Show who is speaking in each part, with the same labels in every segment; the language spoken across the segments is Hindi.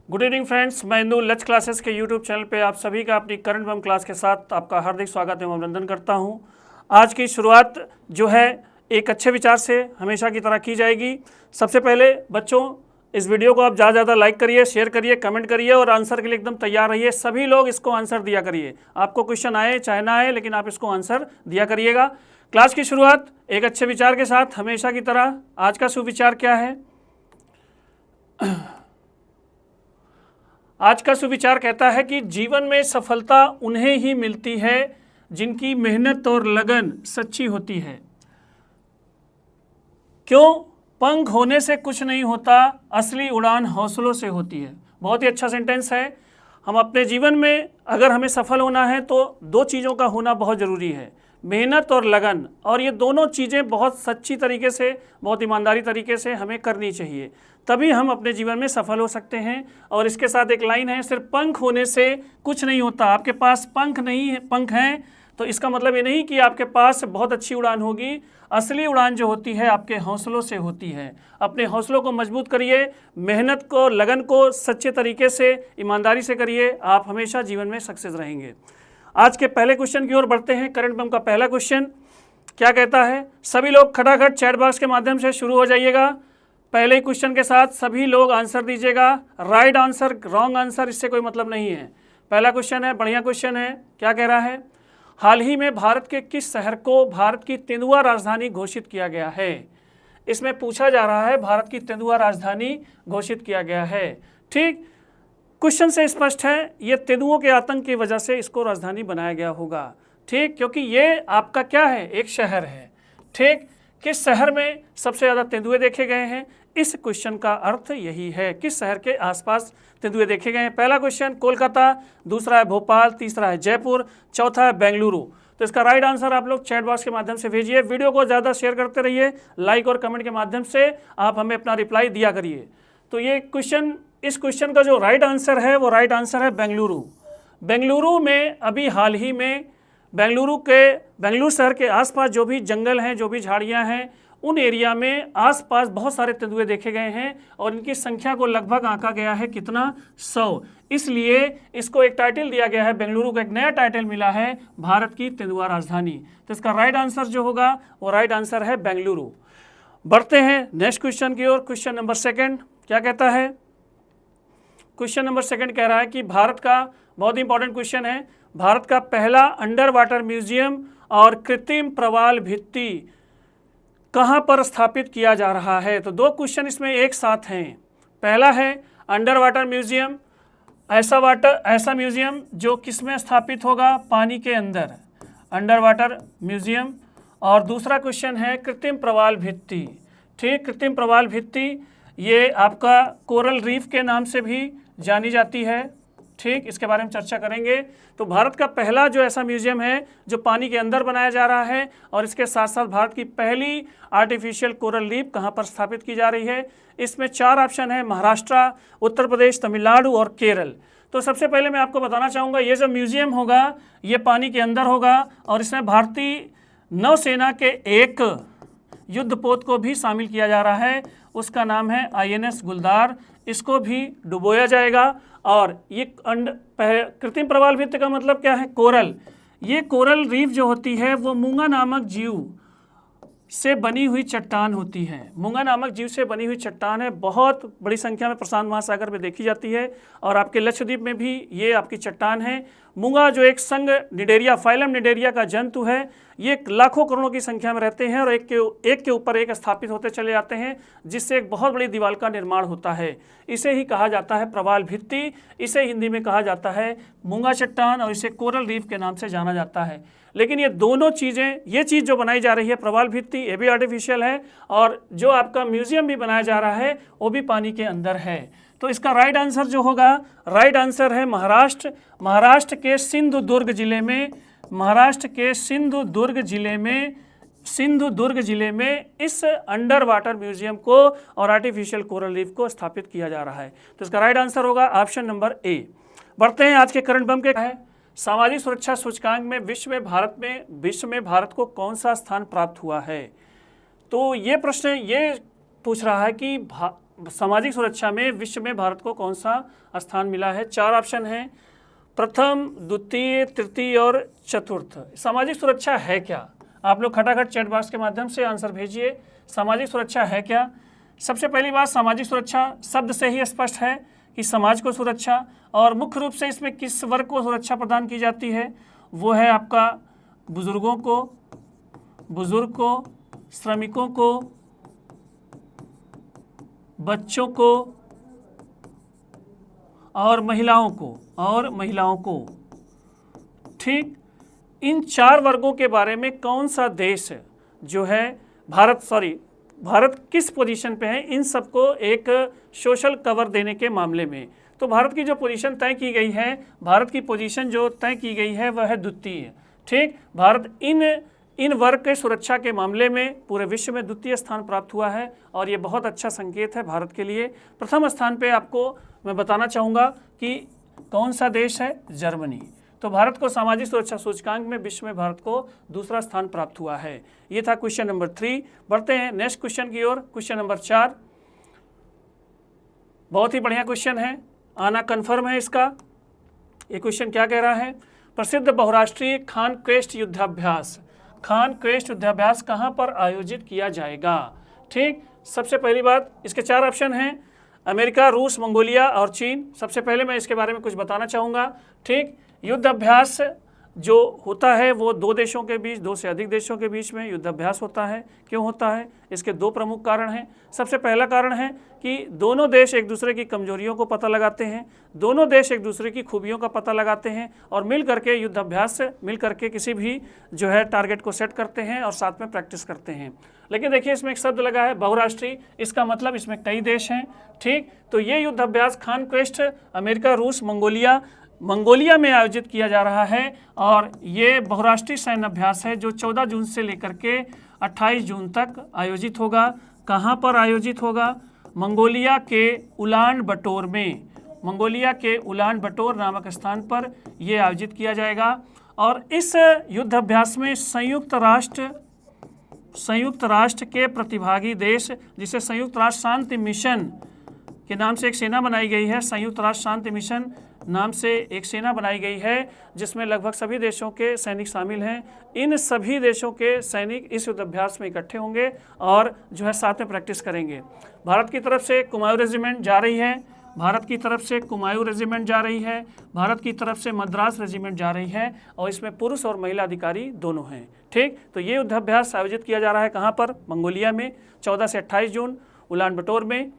Speaker 1: गुड इवनिंग फ्रेंड्स, मैं इंदु लच क्लासेस के यूट्यूब चैनल पे आप सभी का अपनी करंट बम क्लास के साथ आपका हार्दिक स्वागत एवं अभिनंदन करता हूं। आज की शुरुआत जो है एक अच्छे विचार से हमेशा की तरह की जाएगी। सबसे पहले बच्चों, इस वीडियो को आप ज़्यादा ज़्यादा लाइक करिए, शेयर करिए, कमेंट करिए और आंसर के लिए एकदम तैयार रहिए। सभी लोग इसको आंसर दिया करिए, आपको क्वेश्चन आए चाहे ना आए, लेकिन आप इसको आंसर दिया करिएगा। क्लास की शुरुआत एक अच्छे विचार के साथ हमेशा की तरह। आज का सुविचार क्या है? आज का सुविचार कहता है कि जीवन में सफलता उन्हें ही मिलती है जिनकी मेहनत और लगन सच्ची होती है। क्यों? पंख होने से कुछ नहीं होता, असली उड़ान हौसलों से होती है। बहुत ही अच्छा सेंटेंस है। हम अपने जीवन में अगर हमें सफल होना है तो दो चीज़ों का होना बहुत ज़रूरी है, मेहनत और लगन। और ये दोनों चीज़ें बहुत सच्ची तरीके से, बहुत ईमानदारी तरीके से हमें करनी चाहिए, तभी हम अपने जीवन में सफल हो सकते हैं। और इसके साथ एक लाइन है, सिर्फ पंख होने से कुछ नहीं होता। आपके पास पंख नहीं है, पंख हैं तो इसका मतलब ये नहीं कि आपके पास बहुत अच्छी उड़ान होगी। असली उड़ान जो होती है आपके हौसलों से होती है। अपने हौसलों को मजबूत करिए, मेहनत को, लगन को सच्चे तरीके से, ईमानदारी से करिए, आप हमेशा जीवन में सक्सेस रहेंगे। आज के पहले क्वेश्चन की ओर बढ़ते हैं। करंट बम का पहला क्वेश्चन क्या कहता है? सभी लोग खटाखट चैट बॉक्स के माध्यम से शुरू हो जाइएगा। पहले ही क्वेश्चन के साथ सभी लोग आंसर दीजिएगा। राइट आंसर, रॉन्ग आंसर, इससे कोई मतलब नहीं है। पहला क्वेश्चन है, बढ़िया क्वेश्चन है। क्या कह रहा है? हाल ही में भारत के किस शहर को भारत की तेंदुआ राजधानी घोषित किया गया है? इसमें पूछा जा रहा है, भारत की तेंदुआ राजधानी घोषित किया गया है। ठीक, क्वेश्चन से स्पष्ट है, ये तेंदुओं के आतंक की वजह से इसको राजधानी बनाया गया होगा। ठीक, क्योंकि ये आपका क्या है, एक शहर है। ठीक, किस शहर में सबसे ज़्यादा तेंदुए देखे गए हैं? इस क्वेश्चन का अर्थ यही है, किस शहर के आसपास तेंदुए देखे गए हैं। पहला क्वेश्चन कोलकाता, दूसरा है भोपाल, तीसरा है जयपुर, चौथा है बेंगलुरु। तो इसका राइट आंसर आप लोग चैट बॉक्स के माध्यम से भेजिए। वीडियो को ज़्यादा शेयर करते रहिए, लाइक और कमेंट के माध्यम से आप हमें अपना रिप्लाई दिया करिए। तो ये क्वेश्चन, इस क्वेश्चन का जो राइट आंसर है वो राइट आंसर है बेंगलुरु। बेंगलुरु में अभी हाल ही में बेंगलुरु शहर के आसपास जो भी जंगल हैं, जो भी झाड़ियां हैं, उन एरिया में आसपास बहुत सारे तेंदुए देखे गए हैं और इनकी संख्या को लगभग आंका गया है कितना, 100। इसलिए इसको एक टाइटल दिया गया है, बेंगलुरु को एक नया टाइटल मिला है, भारत की तेंदुआ राजधानी। तो इसका राइट आंसर जो होगा वो राइट आंसर है बेंगलुरु। बढ़ते हैं नेक्स्ट क्वेश्चन की ओर। क्वेश्चन नंबर सेकंड क्या कहता है? क्वेश्चन नंबर सेकंड कह रहा है कि भारत का, बहुत इंपॉर्टेंट क्वेश्चन है, भारत का पहला अंडर वाटर म्यूजियम और कृत्रिम प्रवाल भित्ति कहाँ पर स्थापित किया जा रहा है? तो दो क्वेश्चन इसमें एक साथ हैं। पहला है अंडर वाटर म्यूजियम, ऐसा म्यूजियम जो किस में स्थापित होगा? पानी के अंदर, अंडर वाटर म्यूजियम। और दूसरा क्वेश्चन है कृत्रिम प्रवाल भित्ति। ठीक, कृत्रिम प्रवाल भित्ति ये आपका कोरल रीफ के नाम से भी जानी जाती है। ठीक, इसके बारे में चर्चा करेंगे। तो भारत का पहला जो ऐसा म्यूजियम है जो पानी के अंदर बनाया जा रहा है, और इसके साथ साथ भारत की पहली आर्टिफिशियल कोरल रीफ कहाँ पर स्थापित की जा रही है? इसमें 4 ऑप्शन है, महाराष्ट्र, उत्तर प्रदेश, तमिलनाडु और केरल। तो सबसे पहले मैं आपको बताना चाहूँगा, ये जो म्यूजियम होगा ये पानी के अंदर होगा और इसमें भारतीय नौसेना के एक युद्धपोत को भी शामिल किया जा रहा है, उसका नाम है INS गुलदार। इसको भी डुबोया जाएगा। और ये कृत्रिम प्रवाल भित्ति का मतलब क्या है? कोरल। ये कोरल रीफ जो होती है वो मूंगा नामक जीव से बनी हुई चट्टान होती है। मूंगा नामक जीव से बनी हुई चट्टान है, बहुत बड़ी संख्या में प्रशांत महासागर में देखी जाती है और आपके लक्षद्वीप में भी ये आपकी चट्टान है। मूंगा जो एक संघ निडेरिया, फाइलम निडेरिया का जंतु है, ये लाखों करोड़ों की संख्या में रहते हैं और एक के ऊपर एक स्थापित होते चले जाते हैं, जिससे एक बहुत बड़ी दीवार का निर्माण होता है। इसे ही कहा जाता है प्रवाल भित्ति, इसे हिंदी में कहा जाता है मूंगा चट्टान और इसे कोरल रीफ के नाम से जाना जाता है। लेकिन ये दोनों चीज़ें, ये चीज़ जो बनाई जा रही है प्रवाल भित्ति, ये भी आर्टिफिशियल है, और जो आपका म्यूजियम भी बनाया जा रहा है वो भी पानी के अंदर है। तो इसका राइट आंसर जो होगा, राइट आंसर है महाराष्ट्र। महाराष्ट्र के सिंधुदुर्ग जिले में, महाराष्ट्र के सिंधुदुर्ग जिले में इस अंडर वाटर म्यूजियम को और आर्टिफिशियल कोरल रीफ को स्थापित किया जा रहा है। तो इसका राइट आंसर होगा ऑप्शन नंबर ए। बढ़ते हैं आज के करंट बम के है, सामाजिक सुरक्षा सूचकांक में विश्व में भारत को कौन सा स्थान प्राप्त हुआ है? तो ये प्रश्न ये पूछ रहा है कि सामाजिक सुरक्षा में विश्व में भारत को कौन सा स्थान मिला है? 4 ऑप्शन हैं, प्रथम, द्वितीय, तृतीय और चतुर्थ। सामाजिक सुरक्षा है क्या? आप लोग खटाखट चैट बॉक्स के माध्यम से आंसर भेजिए। सामाजिक सुरक्षा है क्या? सबसे पहली बात, सामाजिक सुरक्षा शब्द से ही स्पष्ट है कि समाज को सुरक्षा, और मुख्य रूप से इसमें किस वर्ग को सुरक्षा प्रदान की जाती है? वो है आपका बुजुर्गों को, श्रमिकों को, बच्चों को और महिलाओं को। ठीक, इन 4 वर्गों के बारे में कौन सा देश जो है भारत किस पोजीशन पे है इन सबको एक सोशल कवर देने के मामले में? तो भारत की जो पोजीशन तय की गई है, भारत की पोजीशन जो तय की गई है वह है द्वितीय। ठीक, भारत इन वर्ग के सुरक्षा के मामले में पूरे विश्व में द्वितीय स्थान प्राप्त हुआ है, और ये बहुत अच्छा संकेत है भारत के लिए। प्रथम स्थान पे आपको मैं बताना चाहूँगा कि कौन सा देश है? जर्मनी। तो भारत को सामाजिक सुरक्षा सूचकांक में विश्व में भारत को दूसरा स्थान प्राप्त हुआ है। ये था क्वेश्चन नंबर 3। बढ़ते हैं नेक्स्ट क्वेश्चन की ओर। क्वेश्चन नंबर 4 बहुत ही बढ़िया क्वेश्चन है, आना कन्फर्म है इसका। ये क्वेश्चन क्या कह रहा है? प्रसिद्ध बहुराष्ट्रीय खान क्वेस्ट युद्धाभ्यास कहाँ पर आयोजित किया जाएगा? ठीक, सबसे पहली बात, इसके 4 ऑप्शन हैं, अमेरिका, रूस, मंगोलिया और चीन। सबसे पहले मैं इसके बारे में कुछ बताना चाहूँगा। ठीक, युद्धाभ्यास जो होता है वो 2 देशों के बीच, 2 से अधिक देशों के बीच में युद्धाभ्यास होता है। क्यों होता है? इसके 2 प्रमुख कारण हैं। सबसे पहला कारण है कि दोनों देश एक दूसरे की कमजोरियों को पता लगाते हैं, दोनों देश एक दूसरे की खूबियों का पता लगाते हैं, और मिल करके युद्धाभ्यास से मिल करके किसी भी जो है टारगेट को सेट करते हैं और साथ में प्रैक्टिस करते हैं। लेकिन देखिए इसमें एक शब्द लगा है बहुराष्ट्रीय, इसका मतलब इसमें कई देश हैं। ठीक, तो ये युद्धाभ्यास खान क्वेस्ट अमेरिका, रूस, मंगोलिया में आयोजित किया जा रहा है, और ये बहुराष्ट्रीय सैन्य अभ्यास है जो 14 जून से लेकर के 28 जून तक आयोजित होगा। कहाँ पर आयोजित होगा? मंगोलिया के उलान बटोर नामक स्थान पर यह आयोजित किया जाएगा। और इस युद्धाभ्यास में संयुक्त राष्ट्र के प्रतिभागी देश, जिसे संयुक्त राष्ट्र शांति मिशन के नाम से एक सेना बनाई गई है, संयुक्त राष्ट्र शांति मिशन नाम से एक सेना बनाई गई है जिसमें लगभग सभी देशों के सैनिक शामिल हैं। इन सभी देशों के सैनिक इस युद्धाभ्यास में इकट्ठे होंगे और जो है साथ में प्रैक्टिस करेंगे। भारत की तरफ से कुमाऊं रेजिमेंट जा रही है, भारत की तरफ से मद्रास रेजिमेंट जा रही है, और इसमें पुरुष और महिला अधिकारी दोनों हैं। ठीक, तो ये युद्धाभ्यास आयोजित किया जा रहा है कहाँ पर? मंगोलिया में, 14 से 28 जून उलान बटोर में।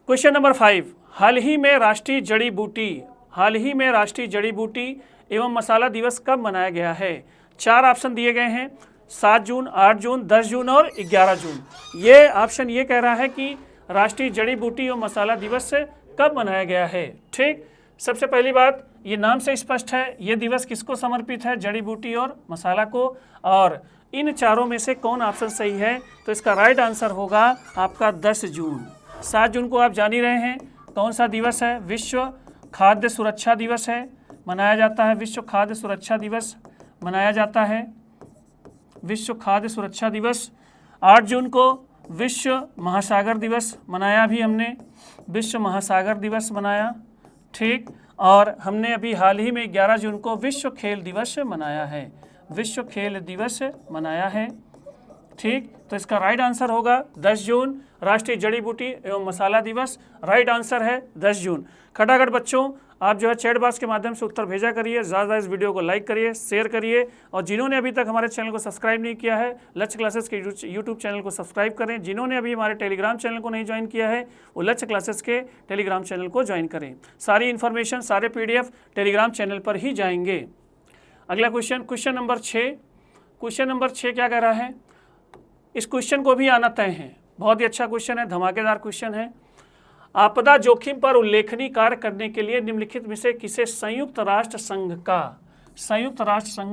Speaker 1: क्वेश्चन नंबर 5, हाल ही में राष्ट्रीय जड़ी बूटी एवं मसाला दिवस कब मनाया गया है? 4 ऑप्शन दिए गए हैं, 7 जून, 8 जून, 10 जून और 11 जून। ये ऑप्शन ये कह रहा है कि राष्ट्रीय जड़ी बूटी एवं मसाला दिवस कब मनाया गया है। ठीक, सबसे पहली बात, ये नाम से स्पष्ट है, ये दिवस किसको समर्पित है? जड़ी बूटी और मसाला को। और इन चारों में से कौन ऑप्शन सही है? तो इसका राइट आंसर होगा आपका 10 जून। 7 जून को आप जान ही रहे हैं कौन सा दिवस है? विश्व खाद्य सुरक्षा दिवस है, मनाया जाता है। विश्व खाद्य सुरक्षा दिवस मनाया जाता है, विश्व खाद्य सुरक्षा दिवस। 8 जून को विश्व महासागर दिवस मनाया भी हमने, विश्व महासागर दिवस मनाया। ठीक, और हमने अभी हाल ही में 11 जून को विश्व खेल दिवस मनाया है, विश्व खेल दिवस मनाया है। ठीक, तो इसका राइट आंसर होगा 10 जून, राष्ट्रीय जड़ी बूटी एवं मसाला दिवस। राइट आंसर है 10 जून। खटाखट बच्चों, आप जो है चैट बॉक्स के माध्यम से उत्तर भेजा करिए, ज़्यादा इस वीडियो को लाइक करिए, शेयर करिए, और जिन्होंने अभी तक हमारे चैनल को सब्सक्राइब नहीं किया है, लक्ष्य क्लासेस के यूट्यूब चैनल को सब्सक्राइब करें। जिन्होंने अभी हमारे टेलीग्राम चैनल को नहीं ज्वाइन किया है वो लक्ष्य क्लासेस के टेलीग्राम चैनल को ज्वाइन करें। सारी इन्फॉर्मेशन, सारे PDF टेलीग्राम चैनल पर ही जाएंगे। अगला क्वेश्चन नंबर 6 क्या कह रहा है? इस क्वेश्चन को भी आना तय है, बहुत ही अच्छा क्वेश्चन है, धमाकेदार क्वेश्चन है। आपदा जोखिम पर उल्लेखनीय कार्य करने के लिए निम्नलिखित में से किसे संयुक्त राष्ट्र संघ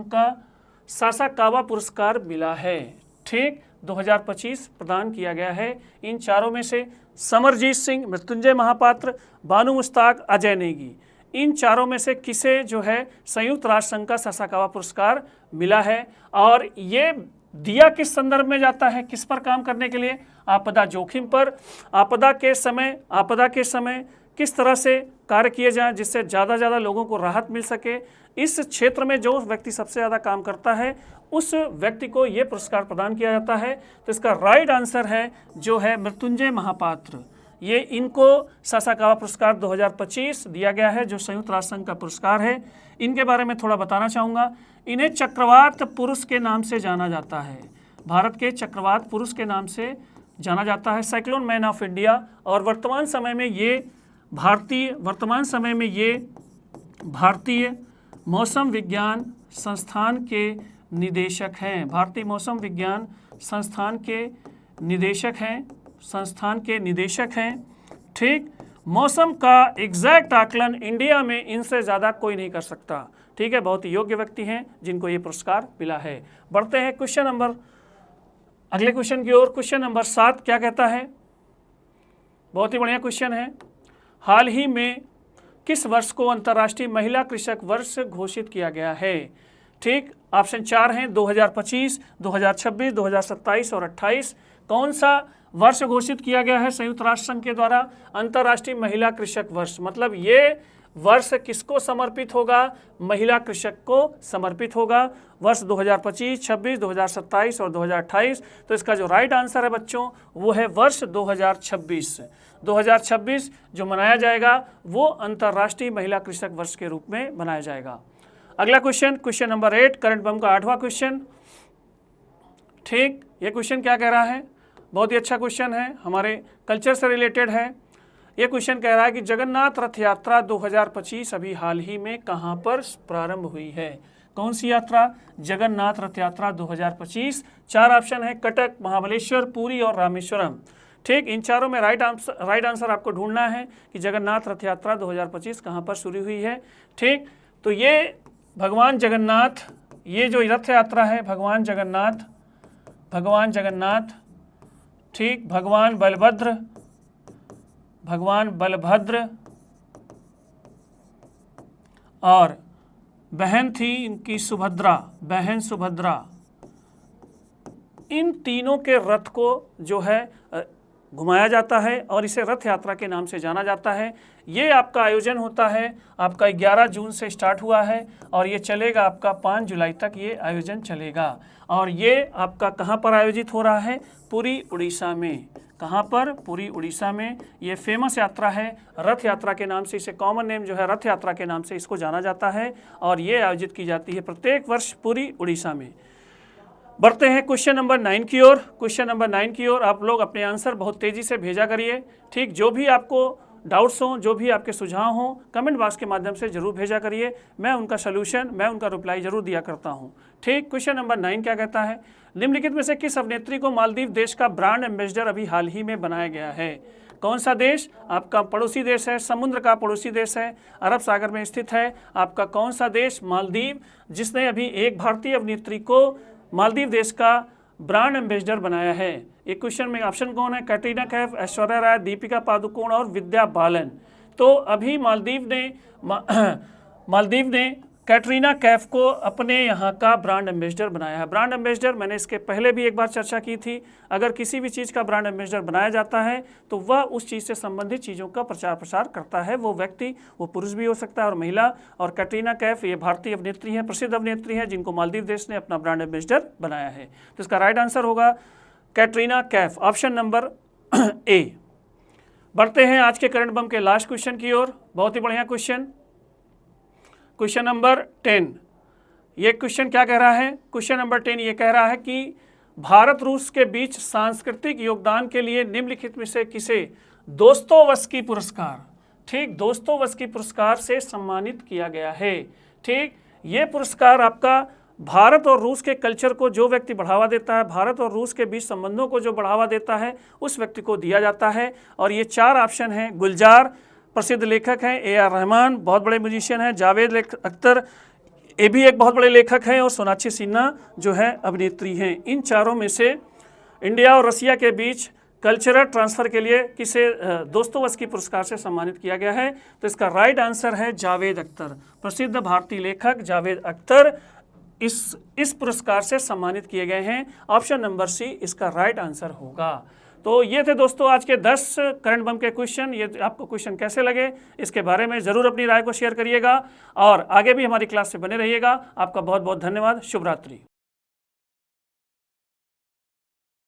Speaker 1: का सासाकावा पुरस्कार मिला है? ठीक, 2025 प्रदान किया गया है। इन चारों में से समरजीत सिंह, मृत्युंजय महापात्र, बानू मुश्ताक, अजय नेगी, इन चारों में से किसे जो है संयुक्त राष्ट्र संघ का सासाकावा पुरस्कार मिला है? और ये दिया किस संदर्भ में जाता है, किस पर काम करने के लिए? आपदा जोखिम पर। आपदा के समय किस तरह से कार्य किए जाएं जिससे ज़्यादा से ज़्यादा लोगों को राहत मिल सके। इस क्षेत्र में जो व्यक्ति सबसे ज़्यादा काम करता है उस व्यक्ति को ये पुरस्कार प्रदान किया जाता है। तो इसका राइट आंसर है जो है मृत्युंजय महापात्र। ये इनको सासाकावा पुरस्कार 2025 दिया गया है, जो संयुक्त राष्ट्र संघ का पुरस्कार है। इनके बारे में थोड़ा बताना चाहूँगा। इन्हें चक्रवात पुरुष के नाम से जाना जाता है, भारत के चक्रवात पुरुष के नाम से जाना जाता है, साइक्लोन मैन ऑफ इंडिया। और वर्तमान समय में ये भारतीय मौसम विज्ञान संस्थान के निदेशक हैं। भारतीय मौसम विज्ञान संस्थान के निदेशक हैं। ठीक, मौसम का एग्जैक्ट आकलन इंडिया में इनसे ज़्यादा कोई नहीं कर सकता। ठीक है, बहुत ही योग्य व्यक्ति हैं जिनको ये पुरस्कार मिला है। बढ़ते हैं अगले क्वेश्चन की ओर। क्वेश्चन नंबर 7 क्या कहता है? बहुत ही बढ़िया क्वेश्चन है। हाल ही में किस वर्ष को अंतर्राष्ट्रीय महिला कृषक वर्ष घोषित किया गया है? ठीक, ऑप्शन 4 हैं, 2025, 2026, 2027 और 28। कौन सा वर्ष घोषित किया गया है संयुक्त राष्ट्र संघ के द्वारा? अंतर्राष्ट्रीय महिला कृषक वर्ष। मतलब ये वर्ष किसको समर्पित होगा? महिला कृषक को समर्पित होगा। वर्ष 2025, 26, 2027 और 2028। तो इसका जो राइट आंसर है बच्चों वो है वर्ष 2026। 2026 जो मनाया जाएगा वो अंतर्राष्ट्रीय महिला कृषक वर्ष के रूप में मनाया जाएगा। अगला क्वेश्चन नंबर 8, करंट बम का 8वां क्वेश्चन। ठीक, ये क्वेश्चन क्या कह रहा है? बहुत ही अच्छा क्वेश्चन है, हमारे कल्चर से रिलेटेड है। ये क्वेश्चन कह रहा है कि जगन्नाथ रथ यात्रा 2025 अभी हाल ही में कहाँ पर प्रारंभ हुई है? कौन सी यात्रा? जगन्नाथ रथ यात्रा 2025। 4 ऑप्शन है, कटक, महाबलेश्वर, पुरी और रामेश्वरम। ठीक, इन चारों में राइट आंसर आपको ढूंढना है कि जगन्नाथ रथ यात्रा 2025 कहाँ पर शुरू हुई है। ठीक, तो ये भगवान जगन्नाथ, ये जो रथ यात्रा है भगवान जगन्नाथ, ठीक, भगवान बलभद्र और बहन थी इनकी बहन सुभद्रा, इन तीनों के रथ को जो है घुमाया जाता है और इसे रथ यात्रा के नाम से जाना जाता है। ये आपका आयोजन होता है, आपका 11 जून से स्टार्ट हुआ है और ये चलेगा आपका 5 जुलाई तक ये आयोजन चलेगा। और ये आपका कहाँ पर आयोजित हो रहा है? पुरी, उड़ीसा में। कहाँ पर? पुरी, उड़ीसा में। ये फेमस यात्रा है, रथ यात्रा के नाम से, इसे कॉमन नेम जो है रथ यात्रा के नाम से इसको जाना जाता है और ये आयोजित की जाती है प्रत्येक वर्ष पुरी, उड़ीसा में। बढ़ते हैं क्वेश्चन नंबर 9 की ओर। क्वेश्चन नंबर 9 की ओर आप लोग अपने आंसर बहुत तेज़ी से भेजा करिए। ठीक, जो भी आपको डाउट्स हों, जो भी आपके सुझाव हों, कमेंट बॉक्स के माध्यम से जरूर भेजा करिए। मैं उनका रिप्लाई जरूर दिया करता हूं। ठीक, क्वेश्चन नंबर 9 क्या कहता है? निम्नलिखित में से किस अभिनेत्री को मालदीव देश का ब्रांड एम्बेसडर अभी हाल ही में बनाया गया है? कौन सा देश? आपका पड़ोसी देश है, समुद्र का पड़ोसी देश है, अरब सागर में स्थित है। आपका कौन सा देश? मालदीव, जिसने अभी एक भारतीय अभिनेत्री को मालदीव देश का ब्रांड एम्बेसडर बनाया है। एक क्वेश्चन में ऑप्शन कौन है? कैटरीना कैफ, ऐश्वर्या राय, दीपिका पादुकोण और विद्या बालन। तो अभी मालदीव ने कैटरीना कैफ को अपने यहाँ का ब्रांड एम्बेसडर बनाया है। ब्रांड एम्बेसडर मैंने इसके पहले भी एक बार चर्चा की थी। अगर किसी भी चीज़ का ब्रांड एम्बेसडर बनाया जाता है तो वह उस चीज़ से संबंधित चीज़ों का प्रचार प्रसार करता है। वो व्यक्ति, वो पुरुष भी हो सकता है और महिला। और कैटरीना कैफ ये भारतीय अभिनेत्री हैं, प्रसिद्ध अभिनेत्री हैं, जिनको मालदीव देश ने अपना ब्रांड एम्बेसडर बनाया है। तो इसका राइट आंसर होगा Katrina Kaif, option number A. बढ़ते हैं आज के करंट बम के लास्ट क्वेश्चन की ओर। बहुत ही बढ़िया क्वेश्चन नंबर 10। ये क्वेश्चन क्या कह रहा है? क्वेश्चन नंबर 10 ये कह रहा है कि भारत रूस के बीच सांस्कृतिक योगदान के लिए निम्नलिखित में से किसे दोस्तोवस्की पुरस्कार, ठीक, दोस्तोवस्की पुरस्कार से सम्मानित किया गया है। ठीक, ये पुरस्कार आपका भारत और रूस के कल्चर को जो व्यक्ति बढ़ावा देता है, भारत और रूस के बीच संबंधों को जो बढ़ावा देता है, उस व्यक्ति को दिया जाता है। और ये 4 ऑप्शन हैं। गुलजार, प्रसिद्ध लेखक हैं, AR रहमान, बहुत बड़े म्यूजिशियन हैं, जावेद अख्तर, ये भी एक बहुत बड़े लेखक हैं, और सोनाक्षी सिन्हा जो है अभिनेत्री हैं। इन चारों में से इंडिया और रसिया के बीच कल्चरल ट्रांसफ़र के लिए किसे दोस्तोवस्की पुरस्कार से सम्मानित किया गया है? तो इसका राइट आंसर है जावेद अख्तर, प्रसिद्ध भारतीय लेखक जावेद अख्तर इस पुरस्कार से सम्मानित किए गए हैं। ऑप्शन नंबर सी इसका राइट आंसर होगा। तो ये थे दोस्तों आज के 10 करंट बम के क्वेश्चन। ये आपको क्वेश्चन कैसे लगे इसके बारे में ज़रूर अपनी राय को शेयर करिएगा और आगे भी हमारी क्लास से बने रहिएगा। आपका बहुत बहुत धन्यवाद। शुभ रात्रि।